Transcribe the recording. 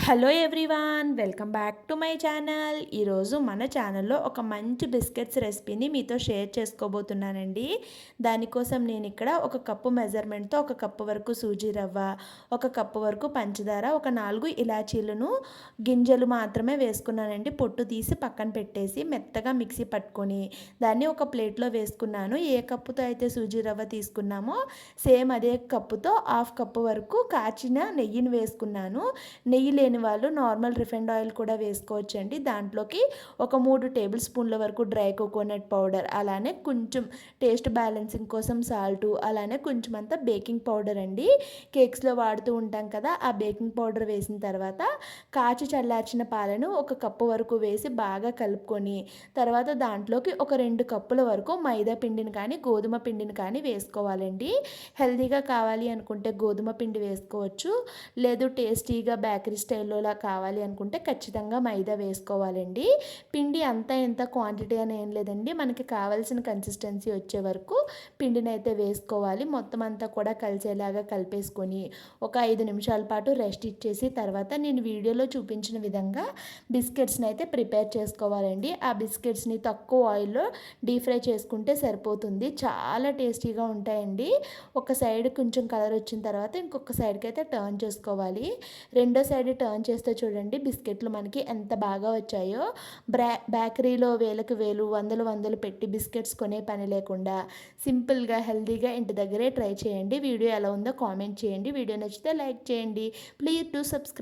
Hello everyone, welcome back to my channel. ఈరోజు మన ఛానల్లో ఒక మంచి బిస్కెట్స్ రెసిపీని మీతో షేర్ చేసుకోబోతున్నానండి. దానికోసం నేను ఇక్కడ ఒక కప్పు మెజర్మెంట్తో ఒక కప్పు వరకు సూజీ రవ్వ, ఒక కప్పు వరకు పంచదార, ఒక 4 ఇలాచీలను గింజలు మాత్రమే వేసుకున్నానండి. పొట్టు తీసి పక్కన పెట్టేసి మెత్తగా మిక్సీ పట్టుకొని దాన్ని ఒక ప్లేట్లో వేసుకున్నాను. ఏ కప్పుతో అయితే సూజీ రవ్వ తీసుకున్నామో సేమ్ అదే కప్పుతో హాఫ్ కప్పు వరకు కాచిన నెయ్యిని వేసుకున్నాను. నెయ్యి లేని వాళ్ళు నార్మల్ రిఫైండ్ ఆయిల్ కూడా వేసుకోవచ్చండి. దాంట్లోకి ఒక 3 టేబుల్ స్పూన్ల వరకు డ్రై కోకోనట్ పౌడర్, అలానే కొంచెం టేస్ట్ బ్యాలెన్సింగ్ కోసం సాల్టు, అలానే కొంచెం అంతా బేకింగ్ పౌడర్ అండి. కేక్స్లో వాడుతూ ఉంటాం కదా, ఆ బేకింగ్ పౌడర్ వేసిన తర్వాత కాచి చల్లార్చిన పాలను ఒక కప్పు వరకు వేసి బాగా కలుపుకొని తర్వాత దాంట్లోకి ఒక 2 కప్పుల వరకు మైదా పిండిని కానీ గోధుమ పిండిని కానీ వేసుకోవాలండి. హెల్తీగా కావాలి అనుకుంటే గోధుమ పిండి వేసుకోవచ్చు, లేదు టేస్టీగా బేకరీ స్టైల్లోలా కావాలి అనుకుంటే ఖచ్చితంగా మైదా వేసుకోవాలండి. పిండి అంతా ఎంత క్వాంటిటీ అని ఏం లేదండి, మనకి కావాల్సిన కన్సిస్టెన్సీ వచ్చే వరకు పిండిని అయితే వేసుకోవాలి. మొత్తం అంతా కూడా కలిసేలాగా కలిపేసుకొని ఒక 5 నిమిషాల పాటు రెస్ట్ ఇచ్చేసి తర్వాత నేను వీడియోలో చూపించిన విధంగా బిస్కెట్స్ని అయితే ప్రిపేర్ చేసుకోవాలండి. ఆ బిస్కెట్స్ని తక్కువ ఆయిల్లో డీప్ ఫ్రై చేసుకుంటే సరిపోతుంది. చాలా టేస్టీగా ఉంటాయండి. ఒక సైడ్ కొంచెం కలర్ వచ్చిన తర్వాత ఇంకొక సైడ్కి అయితే టర్న్ చేసుకోవాలి. రెండో సైడ్ టర్న్ చేస్తే చూడండి బిస్కెట్లు మనకి ఎంత బాగా వచ్చాయో. బేకరీలో వేలకు వేలు వందలు వందలు పెట్టి బిస్కెట్స్ కొనే పని లేకుండా సింపుల్గా హెల్తీగా ఇంటి దగ్గరే ట్రై చేయండి. వీడియో ఎలా ఉందో కామెంట్ చేయండి. వీడియో నచ్చితే లైక్ చేయండి. Please to subscribe.